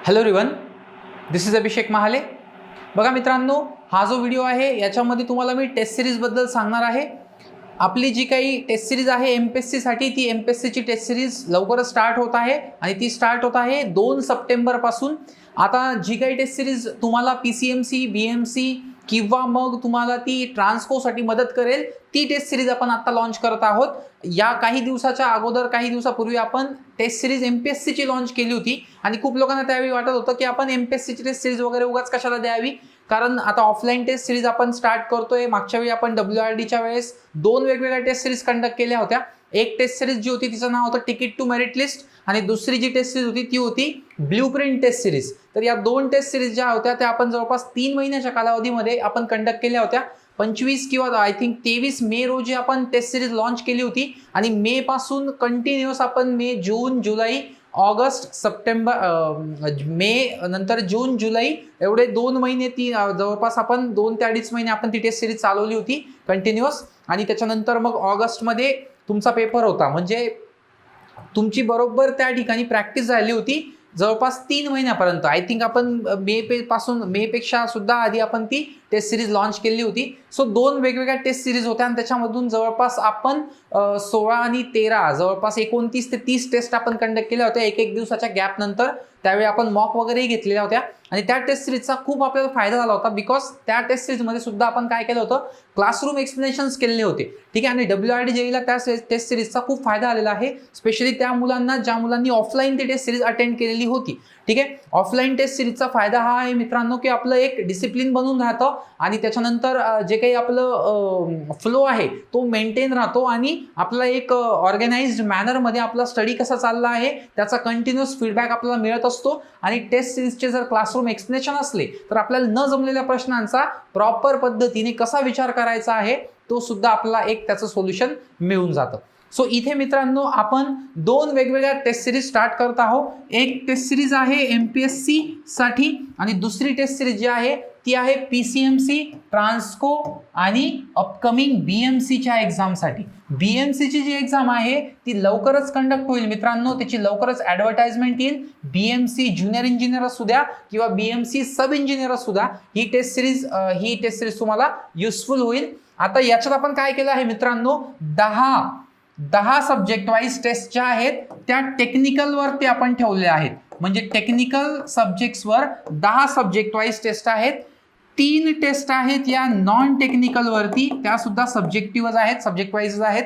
Hello everyone, this is अभिषेक महाले। बघा मित्रांनो, हा जो व्हिडिओ आहे याच्यामध्ये तुम्हाला मी टेस्ट सिरीजबद्दल सांगणार आहे। आपली जी काही टेस्ट सिरीज आहे एमपीएससीसाठी, ती एमपीएससीची टेस्ट सिरीज लवकरच स्टार्ट होत आहे आणि ती स्टार्ट होत आहे 2 सप्टेंबरपासून। आता जी काही टेस्ट सिरीज तुम्हाला पीसीएमसी, बीएमसी किंवा मग तुम्हाला ती ट्रान्सकोसाठी मदत करेल, ती टेस्ट सिरीज आपण आता लॉन्च करत आहोत। या काही दिवसाच्या अगोदर, काही दिवसापूर्वी आपण टेस्ट सिरीज एमपीएससीची लॉन्च केली होती आणि खूप लोकांना त्यावेळी वाटत होतं की आपण एमपीएससीची टेस्ट सिरीज वगैरे उगाच कशाला द्यावी, कारण आता ऑफलाईन टेस्ट सिरीज आपण स्टार्ट करतोय। मागच्या वेळी आपण WRDच्या वेळेस 2 वेगवेगळ्या टेस्ट सिरीज कंडक्ट केल्या होत्या। एक टेस्ट सिरीज जी होती तिचं नाव होतं तिकीट टू मेरिट लिस्ट आणि दुसरी जी टेस्ट सिरीज होती ती होती ब्ल्यूप्रिंट टेस्ट सिरीज। तर या 2 टेस्ट सिरीज ज्या होत्या त्या आपण जवळपास 3 महिन्याच्या कालावधीमध्ये आपण कंडक्ट केल्या होत्या। 25 किंवा आय थिंक 23 मे रोजी आपण टेस्ट सिरीज लॉन्च केली होती आणि मे पासून कंटिन्यूअस आपण मे, जून, जुलै, ऑगस्ट, सप्टेंबर, मे नंतर जून, जुलै एवढे 2 महिने ती जवळपास आपण 2 ते 2.5 महिने आपण ती टेस्ट सिरीज चालवली होती कंटिन्यूअस। आणि त्याच्यानंतर मग ऑगस्टमध्ये तुमचा पेपर होता, म्हणजे तुमची बरोबर त्या ठिकाणी प्रॅक्टिस झाली होती जवळपास 3 महिन्यापर्यंत। आय थिंक आपण मे पेक्षा सुद्धा आधी आपण ती टेस्ट सिरीज लॉन्च केली होती। सो 2 वेगवेगळ्या टेस्ट सिरीज होत्या आणि त्याच्यामधून जवळपास आपण 16 आणि 13 जवळपास 29 ते 30 टेस्ट आपण कंडक्ट केल्या होत्या एक दिवसाच्या गॅप नंतर। त्यावेळी आपण मॉक वगैरेही घेतलेल्या होत्या आणि त्या टेस्ट सिरीजचा खूप आपल्याला फायदा झाला होता, बिकॉज त्या टेस्ट सिरीजमध्ये सुद्धा आपण काय केलं होतं, क्लासरूम एक्सप्लेनेशन्स केलेले होते। ठीक आहे, आणि WRD जेईला त्या टेस्ट सिरीजचा खूप फायदा आलेला आहे, स्पेशली त्या मुलांना ज्या मुलांनी ऑफलाईन ती टेस्ट सिरीज अटेंड केलेली होती। ठीक आहे, ऑफलाईन टेस्ट सिरीजचा फायदा हा आहे मित्रांनो की आपलं एक डिसिप्लिन बनून राहतं आणि त्याच्यानंतर जे काही आपलं फ्लो आहे तो मेंटेन राहतो आणि आपला एक ऑर्गनाइज्ड मॅनरमध्ये आपला स्टडी कसा चालला आहे त्याचा कंटिन्युअस फीडबॅक आपल्याला मिळत असतो। आणि टेस्ट सिरीजचे जर क्लासरूम एक्सप्लेनेशन असले तर आपल्याला न जमलेल्या प्रश्नांचा प्रॉपर पद्धतीने कसा विचार करायचा आहे तो सुद्धा आपल्याला एक त्याचं सोल्युशन मिळून जातं। सो इथे मित्रांनो आपण 2 वेगवेगळ्या टेस्ट सिरीज स्टार्ट करत आहोत। एक टेस्ट सिरीज आहे एमपीएससी साठी आणि दुसरी टेस्ट सिरीज जी आहे ती आहे पीसीएमसी, ट्रान्सको आणि अपकमिंग बीएमसीच्या एक्झामसाठी। बीएमसीची जी एक्झाम आहे ती लवकरच कंडक्ट होईल मित्रांनो, त्याची लवकरच ॲडव्हर्टाइजमेंट येईल। बीएमसी ज्युनियर इंजिनियर असू द्या किंवा बीएमसी सब इंजिनियर असू द्या, ही टेस्ट सिरीज तुम्हाला युजफुल होईल। आता याच्यात आपण काय केलं आहे मित्रांनो, 10 सब्जेक्ट वाईज टेस्ट ज्या आहेत त्या टेक्निकलवरती आपण ठेवल्या आहेत, म्हणजे टेक्निकल सब्जेक्ट्सवर 10 सब्जेक्ट वाईज टेस्ट आहेत। 3 टेस्ट आहेत या नॉन टेक्निकल वरती, त्या सुद्धा सब्जेक्टिव्हच आहेत, सब्जेक्ट वाईज आहेत।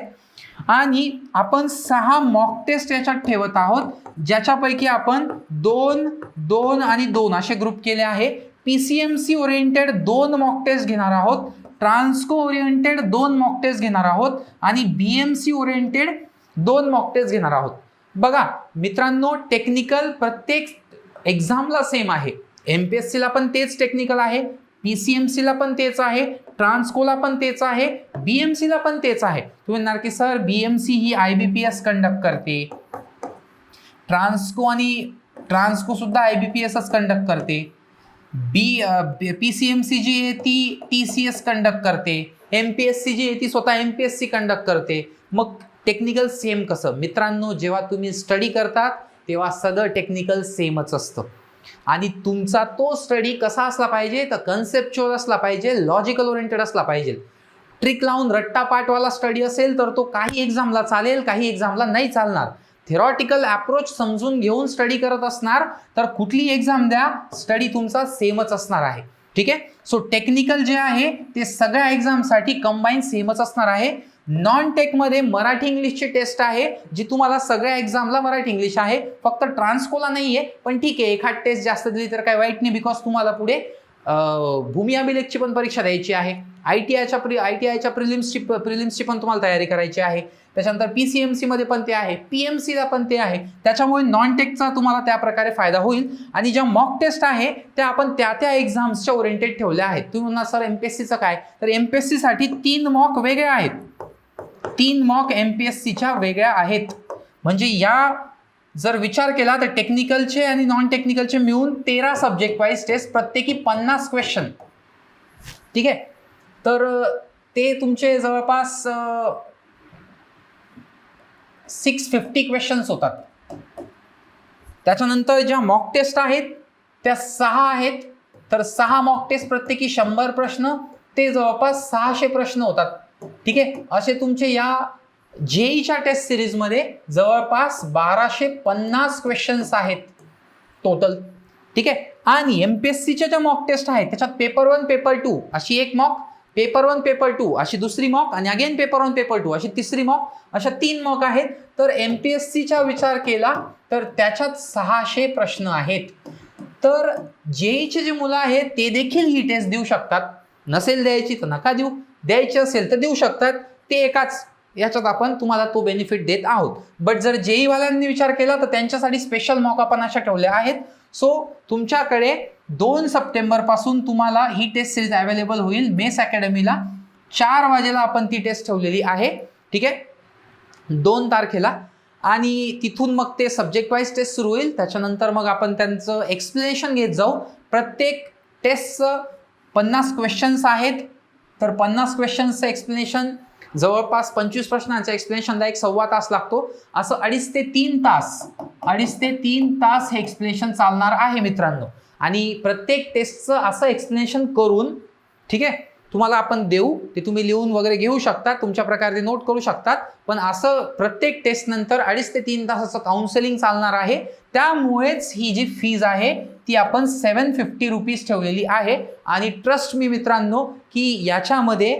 आणि आपण 6 मॉक टेस्ट याच्यात ठेवत आहोत, ज्याच्यापैकी आपण 2 आणि 2 असे ग्रुप केले आहे। पीसीएमसी ओरिएंटेड 2 मॉक टेस्ट घेणार आहोत, ट्रान्सको ओरिएंटेड 2 मॉक टेस्ट घेणार आहोत आणि बीएमसी ओरिएंटेड 2 मॉक टेस्ट घेणार आहोत। बघा मित्रांनो, टेक्निकल प्रत्येक एक्झामला सेम आहे। एमपीएससीला पण तेच टेक्निकल आहे, पीसीएमसीला पण तेच आहे, ट्रान्सकोला पण तेच आहे, बीएमसीला पण तेच आहे। तुम्ही म्हणणार की सर बीएमसी ही आयबीपीएस कंडक्ट करते, ट्रान्सको सुद्धा आयबीपीएसच कंडक्ट करते, पीसीएमसी जी आहे ती टीसीएस कंडक्ट करते, एमपीएससी जी आहे ती स्वतः एमपीएससी कंडक्ट करते, मग टेक्निकल सेम कसं? मित्रांनो, जेव्हा तुम्ही स्टडी करतात तेव्हा सगळं टेक्निकल सेमच असतं आणि तुमचा तो स्टडी कसा असला पाहिजे तर कन्सेप्च्युअल असला पाहिजे, लॉजिकल ओरिएंटेड असला पाहिजे। ट्रिक लावून रट्टापाटवाला स्टडी असेल तर तो काही एक्झामला चालेल, काही एक्झामला नाही चालणार। थेरॉटिकल अप्रोच समजून घेऊन स्टडी करत असणार तर कुठली एक्झाम द्या, स्टडी तुमचा सेमच असणार आहे। ठीक आहे, सो टेक्निकल जे आहे ते सगळ्या एक्झामसाठी कंबाईन सेमच असणार आहे। नॉन टेकमध्ये मराठी इंग्लिशची टेस्ट आहे, जी तुम्हाला सगळ्या एक्झामला मराठी इंग्लिश आहे, फक्त ट्रान्सकोला नाही आहे, पण ठीक आहे एखाद टेस्ट जास्त दिली तर काही वाईट नाही, बिकॉज तुम्हाला पुढे भूमी अभिलेखची पण परीक्षा द्यायची आहे, आयटीआयच्या प्रिलिम्सची पण तुम्हाला तयारी करायची आहे, त्याच्यानंतर पीसीएमसी मध्ये पण ते आहे, पीएमसीला पण ते आहे, त्याच्यामुळे नॉन टेकचा तुम्हाला त्या प्रकारे फायदा होईल। आणि ज्या मॉक टेस्ट आहे त्या आपण त्या एक्झाम्सच्या ओरिएंटेड ठेवल्या आहेत। तुम्ही म्हणणार सर एमपीएससीचं काय, तर एमपीएससी साठी 3 मॉक वेगळ्या आहेत, 3 मॉक एमपीएससीच्या वेगळ्या आहेत। म्हणजे या जर विचार केला तर टेक्निकलचे आणि नॉन टेक्निकलचे मिळून 13 सब्जेक्ट वाईज टेस्ट, प्रत्येकी 50 क्वेश्चन। ठीक आहे, तर ते तुमचे जवळपास 650 क्वेश्चन्स होतात। त्याच्यानंतर ज्या मॉक टेस्ट आहेत त्या 6 आहेत, तर 6 मॉक टेस्ट प्रत्येकी 100 प्रश्न, ते जवळपास 600 प्रश्न होतात. ठीक आहे, असे तुमचे या जेईच्या टेस्ट सिरीजमध्ये जवळपास 1250 क्वेश्चन्स आहेत टोटल. ठीक आहे, आणि एमपीएससीच्या ज्या मॉक टेस्ट आहेत त्याच्यात पेपर 1 पेपर 2 अशी एक मॉक, पेपर 1 पेपर 2 अशी दुसरी मॉक, आणि अगेन पेपर 1 पेपर 2 अशी तिसरी मॉक, अशा 3 मॉक आहेत. तर एमपीएससीचा विचार केला तर त्याच्यात 600 प्रश्न आहेत. तर जेईचे जे मुलं आहेत ते देखील ही टेस्ट देऊ शकतात. नसेल द्यायची तर नका देऊ, द्यायची असेल तर देऊ शकतात. ते एकाच याच्यात आपण तुम्हाला तो बेनिफिट देत आहोत. बट जर जेई वाल्यांनी विचार केला तर त्यांच्यासाठी स्पेशल मॉक आपण अशा ठेवल्या आहेत. सो तुमच्याकडे 2 सप्टेंबर पासून तुम्हाला ही टेस्ट सिरीज अवेलेबल होईल. मेस अकॅडमीला 4 वाजेला आपण ती टेस्ट ठेवलेली आहे. ठीक आहे, 2 तारखेला, आणि तिथून मग ते सब्जेक्ट वाईज टेस्ट सुरू होईल. त्याच्यानंतर मग आपण त्यांचं एक्सप्लेनेशन घेत जाऊ. प्रत्येक टेस्टचं 50 क्वेश्चन्स आहेत, तर 50 क्वेश्चन्सचं एक्सप्लेनेशन जवळपास 25 प्रश्नांचं एक्सप्लेनेशनला 1.25 तास लागतो. असं 2.5 ते 3 तास हे एक्सप्लेनेशन चालणार आहे मित्रांनो. आणि प्रत्येक टेस्टचं असं एक्सप्लेनेशन करून, ठीक आहे, तुम्हाला आपण देऊ. ते तुम्ही लिहून वगैरे घेऊ शकता, तुमच्या प्रकारे नोट करू शकतात. पण असं प्रत्येक टेस्ट नंतर 2.5 ते 3 तासाचं काउन्सिलिंग चालणार आहे. त्यामुळेच ही जी फीज आहे ती आपण 750 रुपीज ठेवलेली आहे. आणि ट्रस्ट मी मित्रांनो की याच्यामध्ये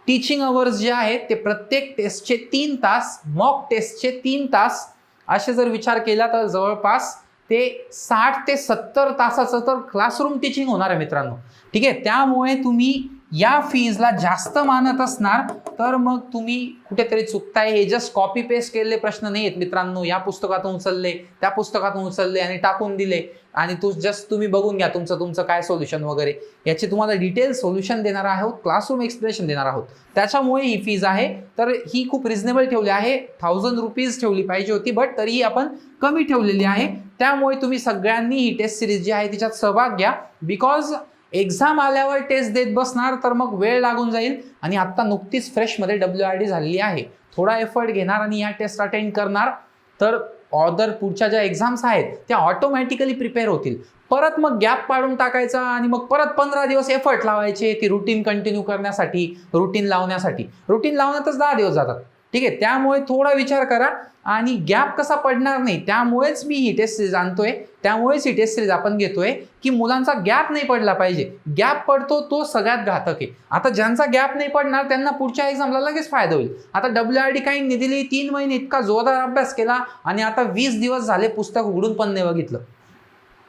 टीचिंग अवर्स जे आहेत ते प्रत्येक टेस्टचे 3 तास, मॉक टेस्टचे 3 तास असे जर विचार केला तर जवळपास ते 60 ते 70 तासाचं तर क्लासरूम टीचिंग होणार आहे मित्रांनो. ठीक आहे, त्यामुळे तुम्ही या फीजला जास्त मानत असणार तर मग तुम्ही कुठेतरी चुकताय. हे जस्ट कॉपी पेस्ट केलेले प्रश्न नाही आहेत मित्रांनो. या पुस्तकातून उचलले, त्या पुस्तकातून उचलले आणि टाकून दिले, आणि जस्ट तुम्ही बघून घ्या तुमचं काय सोल्युशन वगैरे. याचे तुम्हाला डिटेल सोल्युशन देणार आहोत, क्लासरूम एक्सप्लेनेशन देणार आहोत. त्याच्यामुळे ही फीज आहे. तर ही खूप रिझनेबल ठेवली आहे. 1000 रुपीज ठेवली पाहिजे होती, बट तरीही आपण कमी ठेवलेली आहे. त्यामुळे तुम्ही सगळ्यांनी ही टेस्ट सिरीज जी आहे तिच्यात सहभाग घ्या. बिकॉज एक्झाम आल्यावर टेस्ट देत बसणार तर मग वेळ लागून जाईल. आणि आत्ता नुकतीच फ्रेशमध्ये WRD झालेली आहे. थोडा एफर्ट घेणार आणि या टेस्ट अटेंड करणार तर ऑदर पुढच्या ज्या एक्झाम्स आहेत त्या ऑटोमॅटिकली प्रिपेअर होतील. परत मग गॅप पाडून टाकायचा आणि मग परत 15 दिवस एफर्ट लावायचे ती रुटीन कंटिन्यू करण्यासाठी, रुटीन लावण्यासाठी. रुटीन लावण्यातच 10 दिवस जातात. ठीक आहे, त्यामुळे थोडा विचार करा. आणि गॅप कसा पडणार नाही त्यामुळेच मी ही टेस्ट सिरीज आणतोय. त्यामुळेच ही टेस्ट सिरीज आपण घेतोय की मुलांचा गॅप नाही पडला पाहिजे. गॅप पडतो तो सगळ्यात घातक आहे. आता ज्यांचा गॅप नाही पडणार त्यांना पुढच्या एक्झामला लगेच फायदा होईल. आता WRD काहींनी दिली, 3 महिने इतका जोरदार अभ्यास केला आणि आता 20 दिवस झाले पुस्तक उघडून पण नाही बघितलं.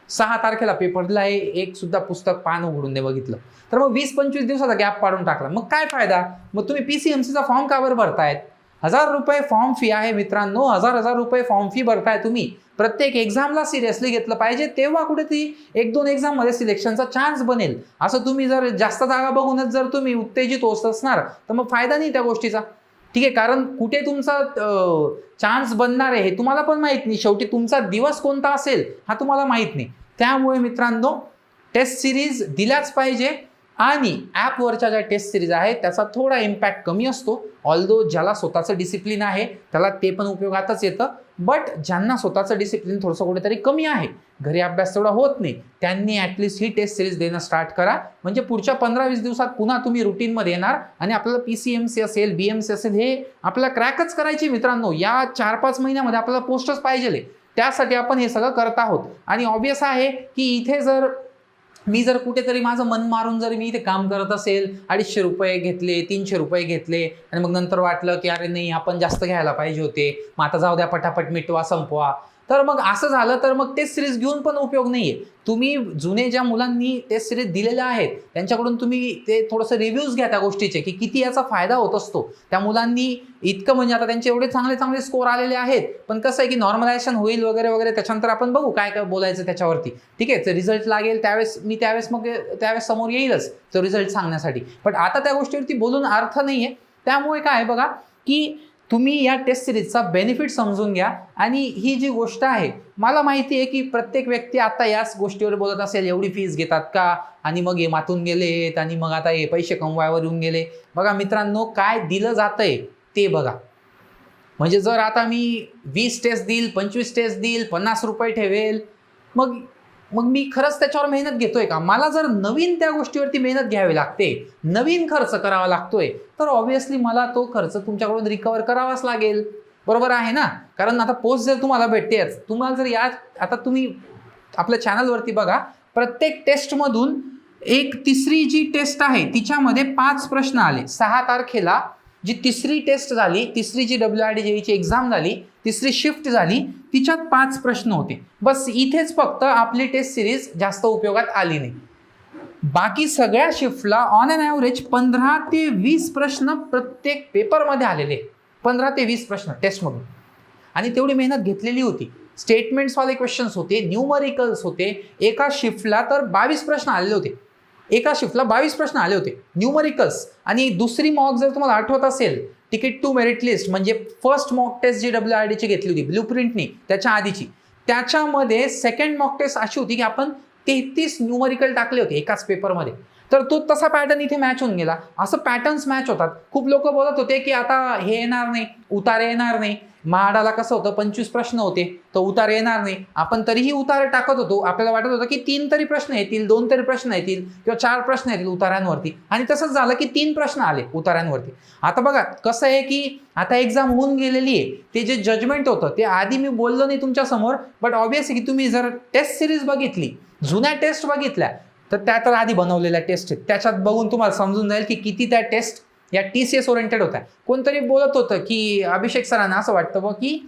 6 तारखेला पेपरला आहे, एक सुद्धा पुस्तक पान उघडून नाही बघितलं. तर मग 20-25 दिवसाचा गॅप पाडून टाकला, मग काय फायदा? मग तुम्ही PCMCचा फॉर्म का बरं भरतायत? 1000 रुपये फॉर्म फी आहे मित्रांनो. 1000 रुपये फॉर्म फी भरताय तुम्ही. प्रत्येक एक्झामला सिरियसली घेतलं पाहिजे, तेव्हा कुठेतरी 1-2 एक्झाममध्ये सिलेक्शनचा चान्स बनेल. असं तुम्ही जर जास्त जागा बघूनच जर तुम्ही उत्तेजित होत असणार तर मग फायदा नाही त्या गोष्टीचा. ठीक आहे, कारण कुठे तुमचा चान्स बनणार आहे हे तुम्हाला पण माहीत नाही. शेवटी तुमचा दिवस कोणता असेल हा तुम्हाला माहीत नाही. त्यामुळे मित्रांनो टेस्ट सिरीज दिल्याच पाहिजे. आणि ॲपवरच्या ज्या टेस्ट सिरीज आहेत त्याचा थोडा इम्पॅक्ट कमी असतो. ऑल्दो ज्याला स्वतःचं डिसिप्लिन आहे त्याला ते पण उपयोगातच येतं. बट ज्यांना स्वतःचं डिसिप्लिन थोडंसं कुठेतरी कमी आहे, घरी अभ्यास तेवढा होत नाही, त्यांनी ॲटलिस्ट ही टेस्ट सिरीज देणं स्टार्ट करा. म्हणजे पुढच्या 15-20 दिवसात पुन्हा तुम्ही रुटीनमध्ये येणार आणि आपल्याला PCMC असेल, BMC असेल हे आपल्याला क्रॅकच करायची मित्रांनो. या 4-5 महिन्यामध्ये आपल्याला पोस्टच पाहिजे. त्यासाठी आपण हे सगळं करत आहोत. आणि ऑब्वियस आहे की इथे मी जर कुठेतरी माझं मन मारून जर मी इथे काम करत असेल, 250 रुपये घेतले, 300 रुपये घेतले आणि मग नंतर वाटलं की अरे नाही आपण जास्त घ्यायला पाहिजे होते, मग आता जाऊ द्या, पटापट मिटवा, संपवा, तर मग असं झालं तर मग टेस्ट सिरीज घेऊन पण उपयोग नाहीये. तुम्ही जुने ज्या मुलांनी टेस्ट सिरीज दिलेल्या आहेत त्यांच्याकडून तुम्ही ते थोडंसं रिव्ह्यूज घ्या त्या गोष्टीचे की किती याचा फायदा होत असतो. त्या मुलांनी इतकं म्हणजे आता त्यांचे एवढे चांगले चांगले स्कोर आलेले आहेत, पण कसं आहे की नॉर्मलायझेशन होईल वगैरे वगैरे, त्याच्यानंतर आपण बघू काय काय बोलायचं त्याच्यावरती. ठीक आहे, रिझल्ट लागेल त्यावेळेस समोर येईलच तो रिझल्ट सांगण्यासाठी. पण आता त्या गोष्टीवरती बोलून अर्थ नाहीये. त्यामुळे काय बघा की तुम्ही या टेस्ट सिरीजचा बेनिफिट समजून घ्या. आणि ही जी गोष्ट आहे मला माहिती आहे की प्रत्येक व्यक्ती आता याच गोष्टीवर बोलत असेल, एवढी फीस घेतात का, आणि मग हे मातून गेलेत आणि मग आता हे पैसे कमवायवर येऊन गेले. बघा मित्रांनो, काय दिलं जातंय ते बघा. म्हणजे जर आता मी 20 टेस्ट देईल, 25 टेस्ट देईल, 50 रुपये ठेवेल, मग मग मी खरंच त्याच्यावर मेहनत घेतोय का? मला जर नवीन त्या गोष्टीवरती मेहनत घ्यावी लागते, नवीन खर्च करावा लागतोय, तर ऑब्व्हियसली मला तो खर्च तुमच्याकडून रिकवर करावाच लागेल. बरोबर आहे ना? कारण आता पोस्ट जर तुम्हाला भेटतेच, तुम्हाला जर आता तुम्ही आपल्या चॅनलवरती बघा, प्रत्येक टेस्टमधून एक तिसरी जी टेस्ट आहे तिच्यामध्ये 5 प्रश्न आले. 6 तारखेला जी तिसरी टेस्ट झाली, तिसरी जी WRD-JEE एक्झाम झाली, तिसरी शिफ्ट झाली, तिच्यात 5 प्रश्न होते. बस इथेच फक्त आपली टेस्ट सिरीज जास्त उपयोगात आली नाही. बाकी सगळ्या शिफ्टला ऑन अन ॲव्हरेज 15 ते 20 प्रश्न प्रत्येक पेपरमध्ये आलेले. 15 ते 20 प्रश्न टेस्टमधून, आणि तेवढी मेहनत घेतलेली होती. स्टेटमेंट्सवाले क्वेश्चन्स होते, न्यूमरिकल्स होते. एका शिफ्टला तर 22 प्रश्न आलेले होते. एका शिफ्टला 22 प्रश्न आले होते न्यूमरिकल्स. आणि दुसरी मॉक जर तुम्हाला आठवत असेल, तिकीट टू मेरिट लिस्ट म्हणजे फर्स्ट मॉक टेस्ट जी WRDची घेतली होती ब्लूप्रिंटनी त्याच्या आधीची, त्याच्यामध्ये सेकंड मॉक टेस्ट अशी होती की आपण 33 न्यूमरिकल टाकले होते एकाच पेपरमध्ये. तर तो तसा पॅटर्न इथे मॅच होऊन गेला. असं पॅटर्न्स मॅच होतात. खूप लोक बोलत होते की आता हे येणार नाही, उतारे येणार नाही. महाडाला कसं होतं, 25 प्रश्न होते, तर उतारे येणार नाही. आपण तरीही उतारे टाकत होतो. आपल्याला वाटत होतं की 3 तरी प्रश्न येतील, 2 तरी प्रश्न येतील, किंवा 4 प्रश्न येतील उतार्यांवरती. आणि तसंच झालं की 3 प्रश्न आले उतार्यांवरती. आता बघा कसं आहे की आता एक्झाम होऊन गेलेली आहे. ते जे जजमेंट होतं ते आधी मी बोललो नाही तुमच्या समोर, बट ऑब्व्हियसली की तुम्ही जर टेस्ट सिरीज बघितली, जुन्या टेस्ट बघितल्या, तर त्या तर आधी बनवलेल्या टेस्ट आहेत. त्याच्यात बघून तुम्हाला समजून जाईल की किती त्या टेस्ट या TCS ओरिएंटेड होत्या. कोणतरी बोलत होतं की अभिषेक सरांना असं वाटतं बघ की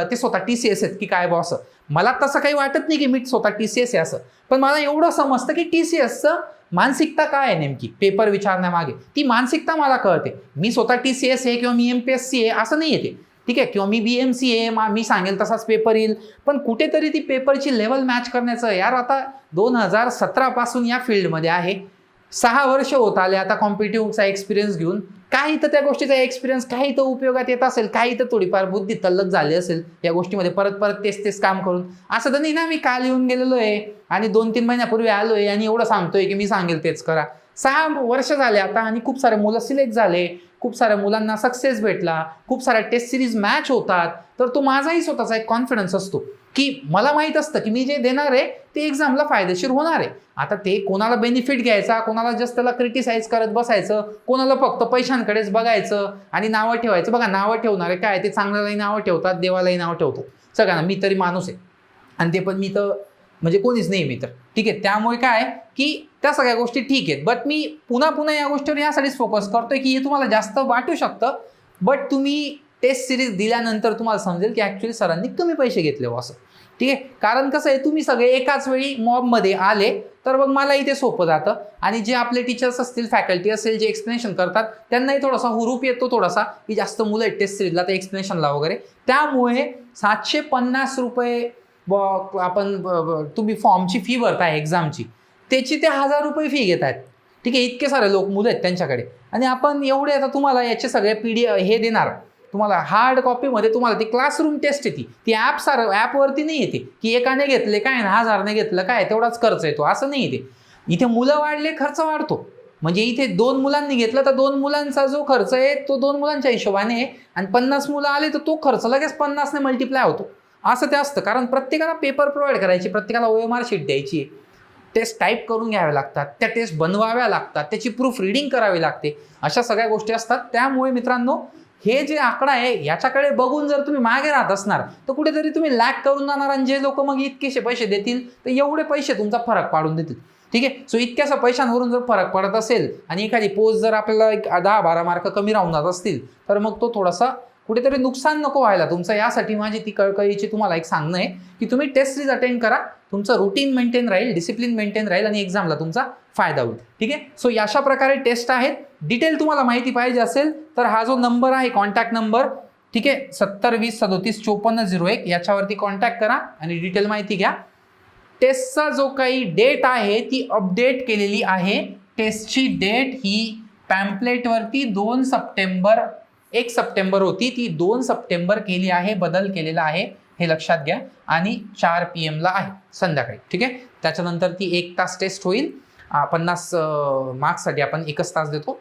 ते स्वतः TCS आहेत की काय बॉ असं. मला तसं काही वाटत नाही की मी स्वतः TCS आहे असं, पण मला एवढं समजतं की TCSचं मानसिकता काय आहे नेमकी पेपर विचारण्यामागे, ती मानसिकता मला कळते. मी स्वतः TCS आहे किंवा मी MPSC आहे असं नाही येते, ठीक आहे, किंवा मी BMC आहे, मी सांगेल तसाच पेपर येईल. पण कुठेतरी ती पेपरची लेवल मॅच करण्याचं, यार आता 2017 पासून या फील्डमध्ये आहे, 6 वर्ष होत आले आता कॉम्पिटिटिव्हचा एक्सपिरियन्स घेऊन. काही तर त्या गोष्टीचा एक्सपिरियन्स काही तर उपयोगात येत असेल, काही तर थोडीफार बुद्धी तल्लक झाली असेल या गोष्टीमध्ये, परत परत तेच काम करून. असं तर नाही ना मी काल येऊन गेलेलो आहे आणि 2-3 महिन्यापूर्वी आलोय आणि एवढं सांगतोय की मी सांगेल तेच करा. 6 वर्ष झाले आता, आणि खूप सारे मुलं सिलेक्ट झाले, खूप साऱ्या मुलांना सक्सेस भेटला, खूप साऱ्या टेस्ट सिरीज मॅच होतात. तर तो माझाही स्वतःचा एक कॉन्फिडन्स असतो की मला माहित असतं की मी जे देणार आहे ते एक्झामला फायदेशीर होणार आहे. आता ते कोणाला बेनिफिट घ्यायचा, कोणाला जस्ट त्याला क्रिटिसाइज करत बसायचं, कोणाला फक्त पैशांकडेच बघायचं आणि नावं ठेवायचं. बघा नावं ठेवणारे काय, ते चांगल्यालाही नावं ठेवतात, देवालाही नावं ठेवतात सगळ्यांना. मी तरी माणूस आहे, आणि ते पण मी तर म्हणजे कोणीच नाही मी तर, ठीक आहे. त्यामुळे काय की त्या सगळ्या गोष्टी ठीक आहेत, बट मी पुन्हा या गोष्टीवर यासाठीच फोकस करतोय की हे तुम्हाला जास्त वाटू शकतं, बट तुम्ही टेस्ट सिरीज दिल्यानंतर तुम्हाला समजेल की ॲक्च्युली सरांनी कमी पैसे घेतले हो असं, ठीक आहे. कारण कसं आहे, तुम्ही सगळे एकाच वेळी मॉबमध्ये आले तर मग मलाही ते सोपं जातं, आणि जे आपले टीचर्स असतील, फॅकल्टी असेल, जे एक्सप्लेनेशन करतात त्यांनाही थोडासा हुरूप येतो थोडासा की जास्त मुलं आहेत टेस्ट सिरीजला तर एक्सप्लेनेशनला वगैरे. त्यामुळे 750 रुपये आपण तुम्ही फॉर्मची फी भरताय एक्झामची, त्याची ते 1000 रुपये फी घेत आहेत, ठीक आहे. इतके सारे मुलं आहेत त्यांच्याकडे, आणि आपण एवढे आता तुम्हाला याचे सगळे PDF हे देणार. तुम्हाला हार्ड कॉपीमध्ये तुम्हाला ती क्लासरूम टेस्ट येते, ती ॲपवरती नाही येते की एकाने घेतले काय ना 1000ने घेतलं काय तेवढाच खर्च येतो, असं नाही येते. इथे मुलं वाढले खर्च वाढतो. म्हणजे इथे 2 मुलांनी घेतलं तर 2 मुलांचा जो खर्च आहे तो 2 मुलांच्या हिशोबाने आहे, आणि 50 मुलं आले तर तो खर्च लगेच 50ने मल्टिप्लाय होतो. असं ते असतं, कारण प्रत्येकाला पेपर प्रोव्हाइड करायची, प्रत्येकाला OMR शीट द्यायची, टेस्ट टाईप करून घ्याव्या लागतात, त्या टेस्ट बनवाव्या लागतात, त्याची प्रूफ रीडिंग करावी लागते, अशा सगळ्या गोष्टी असतात. त्यामुळे मित्रांनो, हे जे आकडा आहे याच्याकडे बघून जर तुम्ही मागे राहत असणार तर कुठेतरी तुम्ही लॅक करून जाणार, आणि जे लोक मग इतकेसे पैसे देतील तर एवढे पैसे तुमचा फरक पाडून देतील, ठीक आहे. सो इतक्याशा पैशांवरून जर फरक पडत असेल आणि एखादी पोस्ट जर आपल्याला एक 10-12 मार्क कमी राहून जात असतील तर मग तो थोडासा कुठेतरी नुकसान नको व्हायला तुमचं. यासाठी माझी ती कळकळीची तुम्हाला एक सांगणं आहे की तुम्ही टेस्ट सिरीज अटेंड करा, तुमचं रुटीन मेंटेन राहील, डिसिप्लिन मेंटेन राहील, आणि एक्झामला तुमचा फायदा होईल, ठीक आहे. सो अशा प्रकारे टेस्ट आहेत. डिटेल तुम्हाला माहिती पाहिजे असेल तर हा जो नंबर आहे, कॉन्टॅक्ट नंबर, ठीक आहे, 7020375401, याच्यावरती कॉन्टॅक्ट करा आणि डिटेल माहिती घ्या. टेस्टचा जो काही डेट आहे ती अपडेट केलेली आहे. टेस्टची डेट ही पॅम्पलेटवरती 2 सप्टेंबर, 1 सप्टेंबर होती, ती 2 सप्टेंबर केली आहे, बदल केलेला आहे, हे लक्षात घ्या. आणि 4 PM ला आहे संध्याकाळी, ठीक आहे. त्याच्यानंतर ती 1 तास टेस्ट होईल. 50 मार्क्ससाठी आपण 1 तास देतो,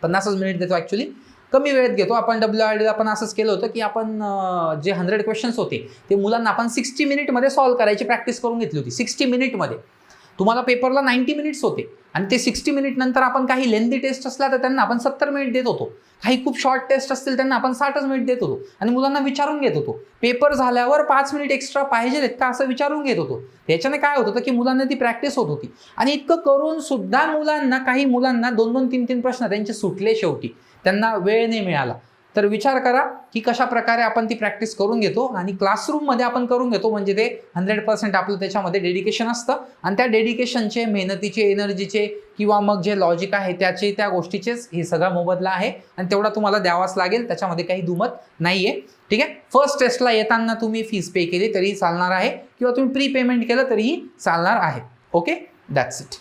50 मिनिट देतो ॲक्च्युली. कमी वेळेत घेतो. आपण WRDला आपण असंच केलं होतं की आपण जे 100 क्वेश्चन्स होते ते मुलांना आपण 60 मिनिटमध्ये सॉल्व्ह करायची प्रॅक्टिस करून घेतली होती. 60 मिनिटमध्ये. तुम्हाला पेपरला 90 मिनिट्स होते आणि ते 60 मिनिट नंतर आपण काही लेंदी टेस्ट असला तर त्यांना आपण 70 मिनिट देत होतो. काही खूप शॉर्ट टेस्ट असतील त्यांना आपण 60 मिनिट देत होतो आणि मुलांना विचारून घेत होतो. पेपर झाल्यावर 5 मिनिट एक्स्ट्रा पाहिजे का असं विचारून घेत होतो. त्याच्याने काय होत होतं की मुलांना ती प्रॅक्टिस होत होती. आणि इतकं करून सुद्धा मुलांना, काही मुलांना 2-2, 3-3 प्रश्न त्यांचे सुटले शेवटी. त्यांना वेळ नाही मिळाला. तर विचार करा की कशा प्रकारे आपण ती प्रॅक्टिस करून घेतो आणि क्लासरूममध्ये आपण करून घेतो. म्हणजे ते 100% आपलं त्याच्यामध्ये डेडिकेशन असतं आणि त्या डेडिकेशनचे, मेहनतीचे, एनर्जीचे किंवा मग जे लॉजिक आहे त्याचे, त्या गोष्टीचेच हे सगळा मोबदला आहे आणि तेवढा तुम्हाला द्यावाच लागेल. त्याच्यामध्ये काही दुमत नाही आहे. ठीक आहे. फर्स्ट टेस्टला येताना तुम्ही फीस पे केली तरीही चालणार आहे किंवा तुम्ही प्री पेमेंट केलं तरीही चालणार आहे. Okay, that's it.